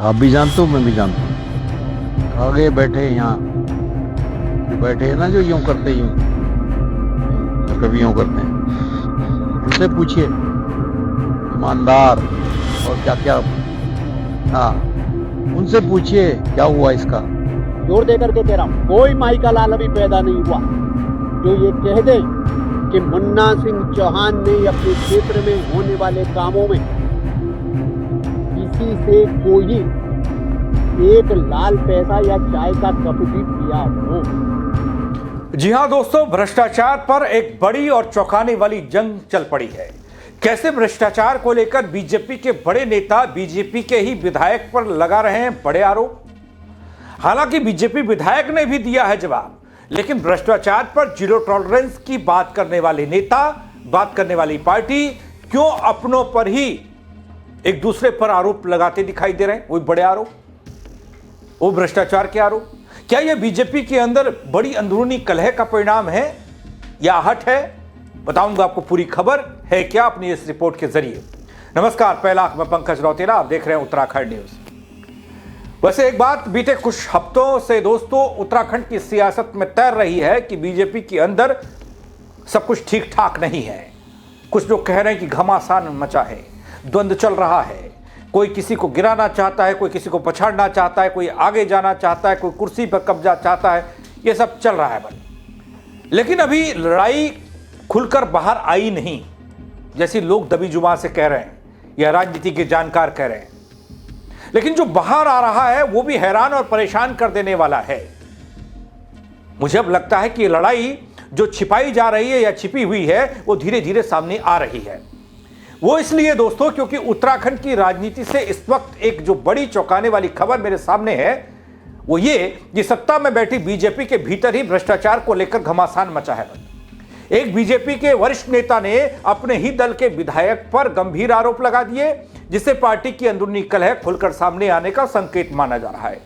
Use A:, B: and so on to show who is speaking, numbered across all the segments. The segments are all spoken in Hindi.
A: आप भी जानते हो, मैं भी जानता हूँ। आगे बैठे यहाँ जो बैठे हैं ना, जो यूं करते यूं, तो कभी यूं करते हैं, उनसे पूछिए ईमानदार और क्या क्या। हाँ, उनसे पूछिए क्या हुआ इसका।
B: जोर दे करके कह रहा हूं, कोई माई का लाल अभी पैदा नहीं हुआ जो ये कह दे कि मुन्ना सिंह चौहान ने अपने क्षेत्र में होने वाले कामों में किसी से कोई एक लाल पैसा या चाय का कप भी पिया हो।
C: जी हां दोस्तों, भ्रष्टाचार पर एक बड़ी और चौंकाने वाली जंग चल पड़ी है। कैसे भ्रष्टाचार को लेकर बीजेपी के बड़े नेता बीजेपी के ही विधायक पर लगा रहे हैं बड़े आरोप। हालांकि बीजेपी विधायक ने भी दिया है जवाब, लेकिन भ्रष्टाचार पर जीरो टॉलरेंस की बात करने वाले नेता, बात करने वाली पार्टी क्यों अपनों पर ही एक दूसरे पर आरोप लगाते दिखाई दे रहे हैं? वो बड़े आरोप, वो भ्रष्टाचार के आरोप। क्या यह बीजेपी के अंदर बड़ी अंदरूनी कलह का परिणाम है या आहट है? बताऊंगा आपको पूरी खबर है क्या अपनी इस रिपोर्ट के जरिए। नमस्कार, पहला मैं पंकज रौतेला, आप देख रहे हैं उत्तराखंड न्यूज। वैसे एक बात बीते कुछ हफ्तों से दोस्तों उत्तराखंड की सियासत में तैर रही है कि बीजेपी के अंदर सब कुछ ठीक ठाक नहीं है। कुछ लोग कह रहे हैं कि घमासान मचा है, द्वंद्व चल रहा है, कोई किसी को गिराना चाहता है, कोई किसी को पछाड़ना चाहता है, कोई आगे जाना चाहता है, कोई कुर्सी पर कब्जा चाहता है। ये सब चल रहा है बन, लेकिन अभी लड़ाई खुलकर बाहर आई नहीं, जैसी लोग दबी जुबान से कह रहे हैं या राजनीति के जानकार कह रहे हैं। लेकिन जो बाहर आ रहा है वो भी हैरान और परेशान कर देने वाला है। मुझे अब लगता है कि ये लड़ाई जो छिपाई जा रही है या छिपी हुई है वो धीरे धीरे सामने आ रही है। वो इसलिए दोस्तों क्योंकि उत्तराखंड की राजनीति से इस वक्त एक जो बड़ी चौंकाने वाली खबर मेरे सामने है वो ये कि सत्ता में बैठी बीजेपी के भीतर ही भ्रष्टाचार को लेकर घमासान मचा है। एक बीजेपी के वरिष्ठ नेता ने अपने ही दल के विधायक पर गंभीर आरोप लगा दिए, जिससे पार्टी की अंदरूनी कलह खुलकर सामने आने का संकेत माना जा रहा है।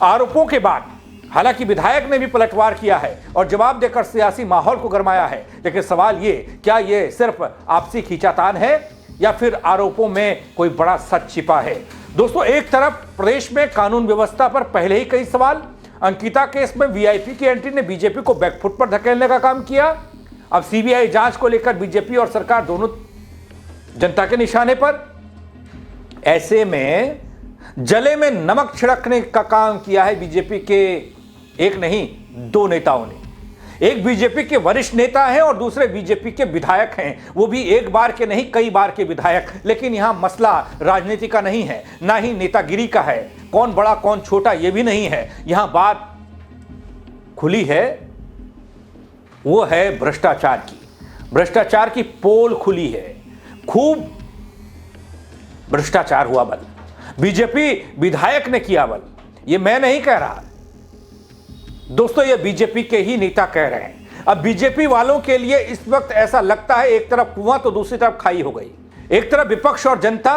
C: आरोपों के बाद हालांकि विधायक ने भी पलटवार किया है और जवाब देकर सियासी माहौल को गरमाया है, लेकिन सवाल ये, क्या ये सिर्फ आपसी खींचातान है या फिर आरोपों में कोई बड़ा सच छिपा है? दोस्तों, एक तरफ प्रदेश में कानून व्यवस्था पर पहले ही कई सवाल, अंकिता केस में वीआईपी की एंट्री ने बीजेपी को बैकफुट पर धकेलने का काम किया। अब सीबीआई जांच को लेकर बीजेपी और सरकार दोनों जनता के निशाने पर। ऐसे में जले में नमक छिड़कने का काम किया है बीजेपी के एक नहीं दो नेताओं ने। एक बीजेपी के वरिष्ठ नेता हैं और दूसरे बीजेपी के विधायक हैं, वो भी एक बार के नहीं कई बार के विधायक। लेकिन यहां मसला राजनीति का नहीं है, ना ही नेतागिरी का है, कौन बड़ा कौन छोटा ये भी नहीं है। यहां बात खुली है, वो है भ्रष्टाचार की। भ्रष्टाचार की पोल खुली है, खूब भ्रष्टाचार हुआ बल, बीजेपी विधायक ने किया बल। ये मैं नहीं कह रहा दोस्तों, ये बीजेपी के ही नेता कह रहे हैं। अब बीजेपी वालों के लिए इस वक्त ऐसा लगता है एक तरफ कुआं तो दूसरी तरफ खाई हो गई। एक तरफ विपक्ष और जनता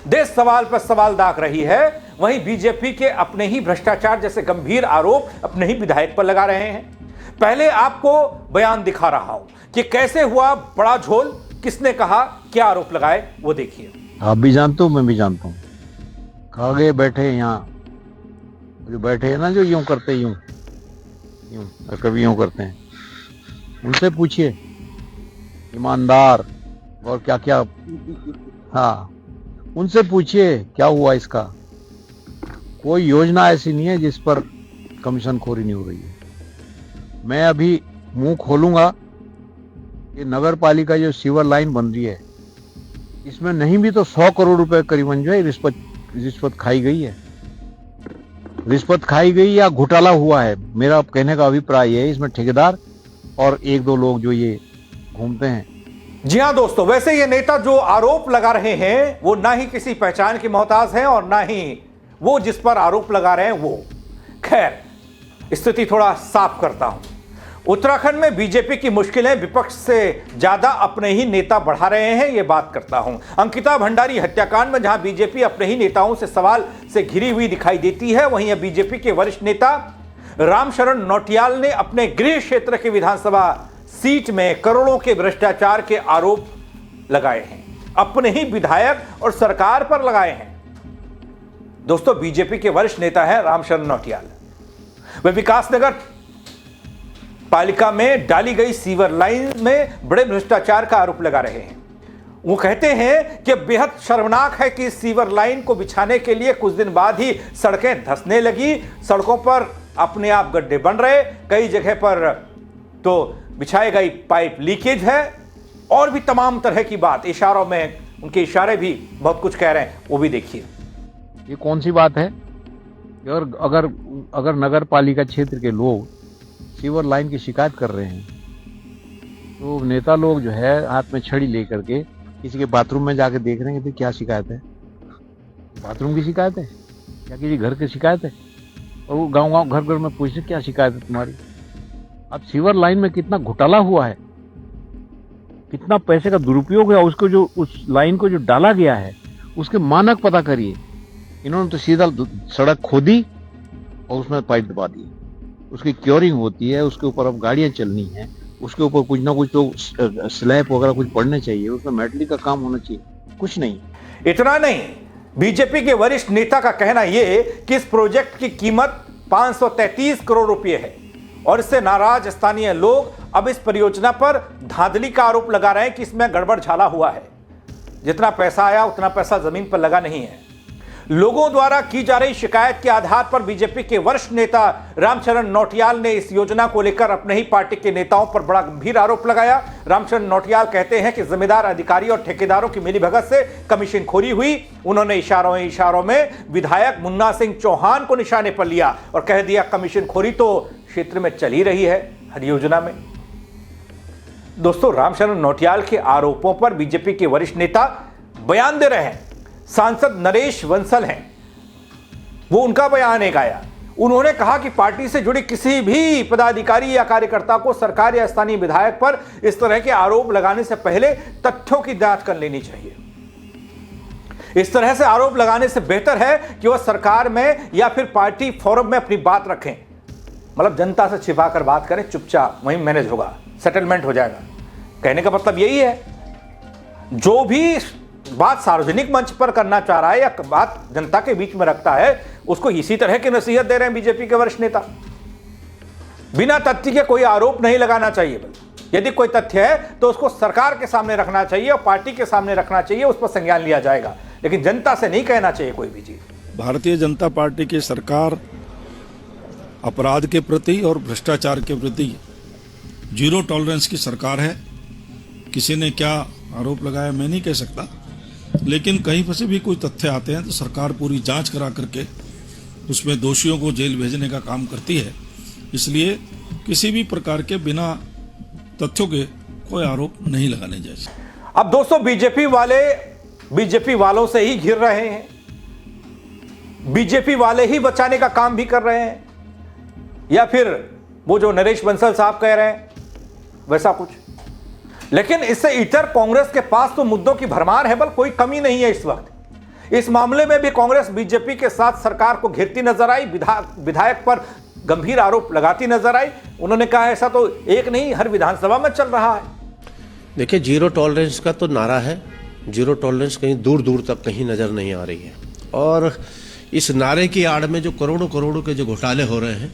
C: देश सवाल पर सवाल दाग रही है, वहीं बीजेपी के अपने ही भ्रष्टाचार जैसे गंभीर आरोप अपने ही विधायक पर लगा रहे हैं। पहले आपको बयान दिखा रहा हूं कि कैसे हुआ बड़ा झोल, किसने कहा, क्या आरोप लगाए, वो देखिए।
A: आप भी जानते हो, मैं भी जानता हूँ। आगे बैठे यहाँ जो बैठे हैं ना, जो यूं करते यूं यूं, तो कभी यूं करते हैं, उनसे पूछिए ईमानदार और क्या क्या। हाँ, उनसे पूछिए क्या हुआ इसका। कोई योजना ऐसी नहीं है जिस पर कमीशन खोरी नहीं हो रही है। मैं अभी मुंह खोलूंगा कि नगर पालिका जो सीवर लाइन बन रही है, इसमें नहीं भी तो 100 करोड़ रुपए करीबन जो है रिश्वत खाई गई है। रिश्वत खाई गई या घोटाला हुआ है, मेरा कहने का अभिप्राय है। इसमें ठेकेदार और एक दो लोग जो ये घूमते हैं।
C: जी हां दोस्तों, वैसे ये नेता जो आरोप लगा रहे हैं वो ना ही किसी पहचान के मोहताज हैं और ना ही वो जिस पर आरोप लगा रहे हैं वो। खैर, स्थिति थोड़ा साफ करता हूं। उत्तराखंड में बीजेपी की मुश्किलें विपक्ष से ज्यादा अपने ही नेता बढ़ा रहे हैं, ये बात करता हूं। अंकिता भंडारी हत्याकांड में जहां बीजेपी अपने ही नेताओं से सवाल से घिरी हुई दिखाई देती है, वहीं बीजेपी के वरिष्ठ नेता रामशरण नौटियाल ने अपने गृह क्षेत्र के विधानसभा सीट में करोड़ों के भ्रष्टाचार के आरोप लगाए हैं, अपने ही विधायक और सरकार पर लगाए हैं। दोस्तों बीजेपी के वरिष्ठ नेता हैं रामशरण नौटियाल। वे विकासनगर पालिका में डाली गई सीवर लाइन में बड़े भ्रष्टाचार का आरोप लगा रहे हैं। वो कहते हैं कि बेहद शर्मनाक है कि इस सीवर लाइन को बिछाने के लिए कुछ दिन बाद ही सड़कें धंसने लगी, सड़कों पर अपने आप गड्ढे बन रहे, कई जगह पर तो बिछाई गई पाइप लीकेज है और भी तमाम तरह की बात। इशारों में उनके इशारे भी बहुत कुछ कह रहे हैं, वो भी देखिए।
A: ये कौन सी बात है कि और अगर नगर पालिका क्षेत्र के लोग सीवर लाइन की शिकायत कर रहे हैं तो नेता लोग जो है हाथ में छड़ी लेकर के किसी के बाथरूम में जाके देख रहे हैं कि क्या शिकायत है, बाथरूम की शिकायत है क्या किसी घर की शिकायत है, और वो गांव घर में पूछते क्या शिकायत है तुम्हारी। अब सीवर लाइन में कितना घोटाला हुआ है, कितना पैसे का दुरुपयोग है, उसको जो उस लाइन को जो डाला गया है उसके मानक पता करिए। इन्होंने तो सीधा सड़क खोदी और उसमें पाइप दबा दी, उसकी क्योरिंग होती है, उसके ऊपर अब गाड़ियां चलनी है, उसके ऊपर कुछ ना कुछ तो स्लैब वगैरह कुछ पड़ने चाहिए, उसमें मेटलिक का काम होना चाहिए, कुछ नहीं।
C: इतना नहीं, बीजेपी के वरिष्ठ नेता का कहना यह कि इस प्रोजेक्ट की कीमत 533 करोड़ रुपए है और इससे नाराज स्थानीय लोग अब इस परियोजना पर धांधली का आरोप लगा रहे हैं कि इसमें गड़बड़ झाला हुआ है। जितना पैसा आया उतना पैसा जमीन पर लगा नहीं है। लोगों द्वारा की जा रही शिकायत के आधार पर बीजेपी के वरिष्ठ नेता रामशरण नौटियाल ने इस योजना को लेकर अपने ही पार्टी के नेताओं पर बड़ा गंभीर आरोप लगाया। रामशरण नौटियाल कहते हैं कि जिम्मेदार अधिकारी और ठेकेदारों की मिलीभगत से कमीशनखोरी हुई। उन्होंने इशारों में विधायक मुन्ना सिंह चौहान को निशाने पर लिया और कह दिया कमीशनखोरी तो क्षेत्र में चल ही रही है हर योजना में। दोस्तों, रामशरण नौटियाल के आरोपों पर बीजेपी के वरिष्ठ नेता बयान दे रहे हैं। सांसद नरेश बंसल हैं, वो उनका बयान एक आया। उन्होंने कहा कि पार्टी से जुड़े किसी भी पदाधिकारी या कार्यकर्ता को सरकार या स्थानीय विधायक पर इस तरह के आरोप लगाने से पहले तथ्यों की जांच कर लेनी चाहिए। इस तरह से आरोप लगाने से बेहतर है कि वह सरकार में या फिर पार्टी फोरम में अपनी बात रखें, मतलब जनता से छिपाकर बात करें, चुपचाप वहीं मैनेज होगा, सेटलमेंट हो जाएगा। कहने का मतलब यही है, जो भी बात सार्वजनिक मंच पर करना चाह रहा है या बात जनता के बीच में रखता है, उसको इसी तरह की नसीहत दे रहे हैं बीजेपी के वरिष्ठ नेता। बिना तथ्य के कोई आरोप नहीं लगाना चाहिए। यदि कोई तथ्य है तो उसको सरकार के सामने रखना चाहिए और पार्टी के सामने रखना चाहिए, उस पर संज्ञान लिया जाएगा, लेकिन जनता से नहीं कहना चाहिए कोई भी चीज।
D: भारतीय जनता पार्टी की सरकार अपराध के प्रति और भ्रष्टाचार के प्रति जीरो टॉलरेंस की सरकार है। किसी ने क्या आरोप लगाया मैं नहीं कह सकता, लेकिन कहीं पर से भी कोई तथ्य आते हैं तो सरकार पूरी जांच करा करके उसमें दोषियों को जेल भेजने का काम करती है। इसलिए किसी भी प्रकार के बिना तथ्यों के कोई आरोप नहीं लगाने चाहिए।
C: अब दोस्तों, बीजेपी वालों से ही घिर रहे हैं, बीजेपी वाले ही बचाने का काम भी कर रहे हैं, या फिर वो जो नरेश बंसल साहब कह रहे हैं वैसा कुछ। लेकिन इससे इतर कांग्रेस के पास तो मुद्दों की भरमार है, बल कोई कमी नहीं है इस वक्त। इस मामले में भी कांग्रेस बीजेपी के साथ सरकार को घेरती नजर आई, विधायक पर गंभीर आरोप लगाती नजर आई। उन्होंने कहा ऐसा तो एक नहीं, हर विधानसभा में चल रहा है।
E: देखिए, जीरो टॉलरेंस का तो नारा है, जीरो टॉलरेंस कहीं दूर दूर तक कहीं नजर नहीं आ रही है। और इस नारे की आड़ में जो करोड़ों के जो घोटाले हो रहे हैं,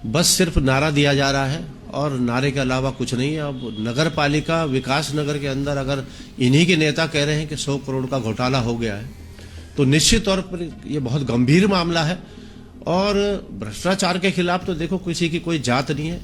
E: बस सिर्फ नारा दिया जा रहा है और नारे के अलावा कुछ नहीं है। अब नगर पालिका विकास नगर के अंदर अगर इन्हीं के नेता कह रहे हैं कि 100 करोड़ का घोटाला हो गया है, तो निश्चित तौर पर ये बहुत गंभीर मामला है। और भ्रष्टाचार के खिलाफ तो देखो, किसी की कोई जात नहीं है,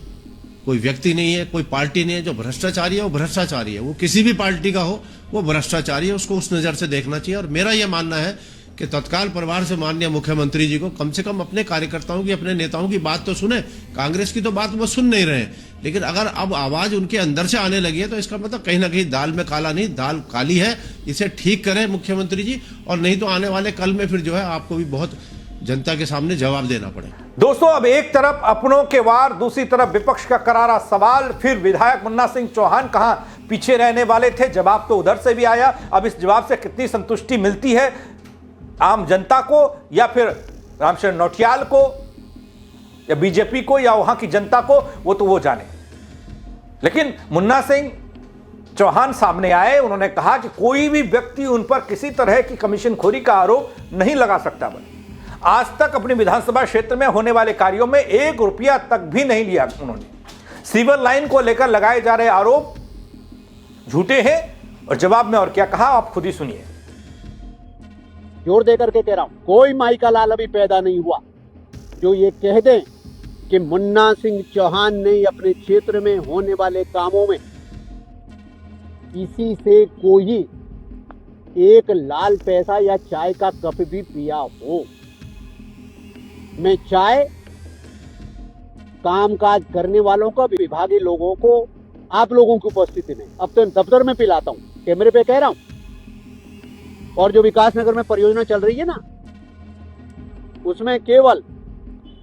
E: कोई व्यक्ति नहीं है, कोई पार्टी नहीं है। जो भ्रष्टाचारी है वो भ्रष्टाचारी है, वो किसी भी पार्टी का हो वो भ्रष्टाचारी है, उसको उस नज़र से देखना चाहिए। और मेरा यह मानना है कि तत्काल प्रभार से माननीय मुख्यमंत्री जी को कम से कम अपने कार्यकर्ताओं की, अपने नेताओं की बात तो सुने। कांग्रेस की तो बात वो सुन नहीं रहे हैं, लेकिन अगर अब आवाज उनके अंदर से आने लगी है तो इसका मतलब कहीं ना कहीं दाल में काला नहीं, दाल काली है। इसे ठीक करें मुख्यमंत्री जी, और नहीं तो आने वाले कल में फिर जो है आपको भी बहुत जनता के सामने जवाब देना पड़े।
C: दोस्तों, अब एक तरफ अपनों के वार, दूसरी तरफ विपक्ष का करारा सवाल। फिर विधायक मुन्ना सिंह चौहान कहां पीछे रहने वाले थे, जवाब तो उधर से भी आया। अब इस जवाब से कितनी संतुष्टि मिलती है आम जनता को, या फिर रामशरण नौटियाल को, या बीजेपी को, या वहां की जनता को, वो तो वो जाने। लेकिन मुन्ना सिंह चौहान सामने आए, उन्होंने कहा कि कोई भी व्यक्ति उन पर किसी तरह की कमीशनखोरी का आरोप नहीं लगा सकता। आज तक अपनी विधानसभा क्षेत्र में होने वाले कार्यों में 1 रुपया तक भी नहीं लिया उन्होंने। सीवर लाइन को लेकर लगाए जा रहे आरोप झूठे हैं और जवाब में और क्या कहा आप खुद ही सुनिए।
B: जोर देकर के कह रहा हूं, कोई माई का लाल अभी पैदा नहीं हुआ जो ये कह दे कि मुन्ना सिंह चौहान ने अपने क्षेत्र में होने वाले कामों में किसी से कोई एक लाल पैसा या चाय का कप भी पिया हो। मैं चाय कामकाज करने वालों को, विभागीय लोगों को, आप लोगों की उपस्थिति में अब तो दफ्तर में पिलाता हूं, कैमरे पे कह रहा हूं। और जो विकासनगर में परियोजना चल रही है ना, उसमें केवल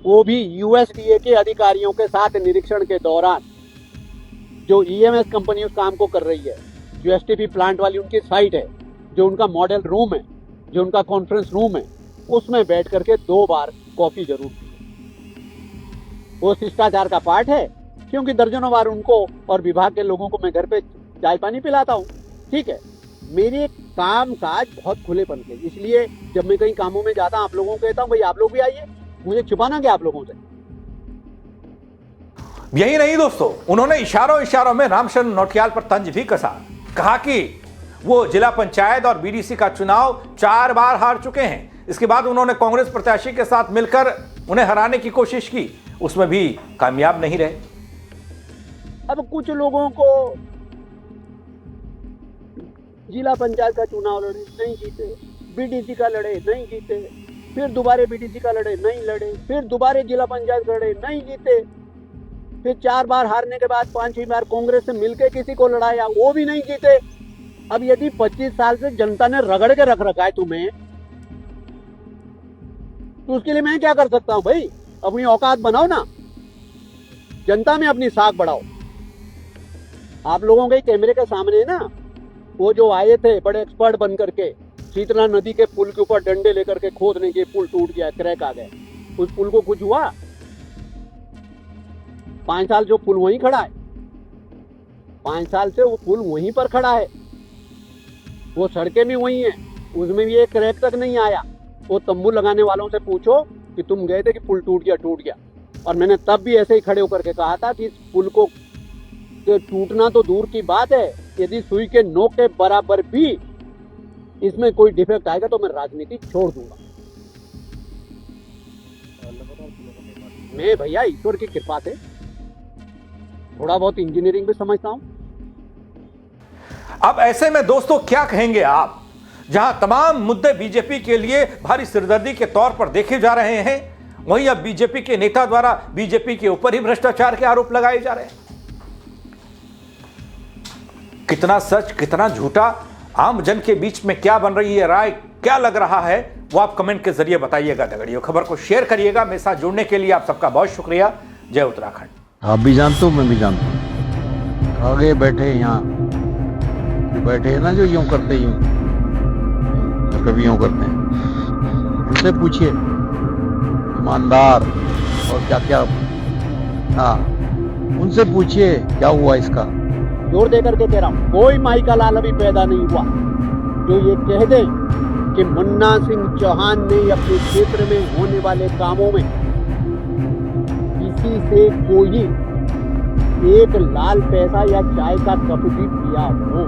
B: वो भी यूएसडीए के अधिकारियों के साथ निरीक्षण के दौरान जो ईएमएस कंपनी उस काम को कर रही है, जो एसटीपी प्लांट वाली उनकी साइट है, जो उनका मॉडल रूम है, जो उनका कॉन्फ्रेंस रूम है, उसमें बैठ करके 2 बार कॉफी जरूर पी। वो शिष्टाचार का पाठ है, क्योंकि दर्जनों बार उनको और विभाग के लोगों को मैं घर पे चाय पानी पिलाता हूँ। ठीक है, मेरे काम काज बहुत खुलेपन के, इसलिए जब मैं कहीं कामों में जाता हूँ आप लोगों को कहता हूँ भाई आप लोग भी आइए, मुझे छुपाना क्या आप लोगों से।
C: यही नहीं दोस्तों, उन्होंने इशारों में रामशरण नौटियाल पर तंज भी कसा। कहा कि वो जिला पंचायत और बीडीसी का चुनाव 4 बार हार चुके हैं। इसके बाद उन्होंने कांग्रेस प्रत्याशी के साथ मिलकर उन्हें हराने की कोशिश की, उसमें भी कामयाब नहीं रहे।
B: अब कुछ लोगों को जिला पंचायत का चुनाव लड़े नहीं जीते, बीडीसी का लड़े नहीं जीते, फिर दोबारा बीडीसी का लड़े नहीं लड़े, फिर दोबारा जिला पंचायत लड़े नहीं जीते, फिर 4 बार हारने के बाद 5वीं बार कांग्रेस से मिलकर किसी को लड़ाया, वो भी नहीं जीते। अब यदि 25 साल से जनता ने रगड़ के रख रखा है तुम्हें, तो उसके लिए मैं क्या कर सकता हूं भाई? अपनी औकात बनाओ ना, जनता में अपनी साख बढ़ाओ। आप लोगों के कैमरे के सामने ना, वो जो आए थे बड़े एक्सपर्ट बन करके शीतला नदी के पुल के ऊपर डंडे लेकर के खोदने के, पुल टूट गया, क्रैक आ गए, उस पुल को कुछ हुआ? 5 साल जो पुल वहीं खड़ा है, 5 साल से वो पुल वहीं पर खड़ा है, वो सड़कें भी वहीं हैं, उसमें भी एक क्रैक तक नहीं आया। वो तंबू लगाने वालों से पूछो कि तुम गए थे कि पुल टूट गया। और मैंने तब भी ऐसे ही खड़े होकर के कहा था कि इस पुल को टूटना तो दूर की बात है, यदि सुई के नोक के बराबर भी इसमें कोई डिफेक्ट आएगा तो मैं राजनीति छोड़ दूंगा। मैं भैया ईश्वर की कृपा से थोड़ा बहुत इंजीनियरिंग भी समझता हूं।
C: अब ऐसे में दोस्तों क्या कहेंगे आप, जहां तमाम मुद्दे बीजेपी के लिए भारी सिरदर्दी के तौर पर देखे जा रहे हैं, वहीं अब बीजेपी के नेता द्वारा बीजेपी के ऊपर ही भ्रष्टाचार के आरोप लगाए जा रहे हैं। कितना सच कितना झूठा, आम जन के बीच में क्या बन रही है राय, क्या लग रहा है, वो आप कमेंट के जरिए बताइएगा। दगड़ियों, खबर को शेयर करिएगा। मेरे साथ जुड़ने के लिए आप सबका बहुत शुक्रिया। जय उत्तराखंड।
A: आप भी जानते हो, मैं भी जानता हूँ। आगे बैठे यहाँ जो बैठे हैं ना, जो यूं करते यूं, कभी यूं करते हैं, उनसे पूछिए ईमानदार और क्या क्या, हाँ उनसे पूछिए क्या हुआ इसका।
B: जोर देकर के कह रहा हूं, कोई माई का लाल अभी पैदा नहीं हुआ जो ये कह दे कि मुन्ना सिंह चौहान ने अपने क्षेत्र में होने वाले कामों में किसी से कोई एक लाल पैसा या चाय का कप भी पिया हो।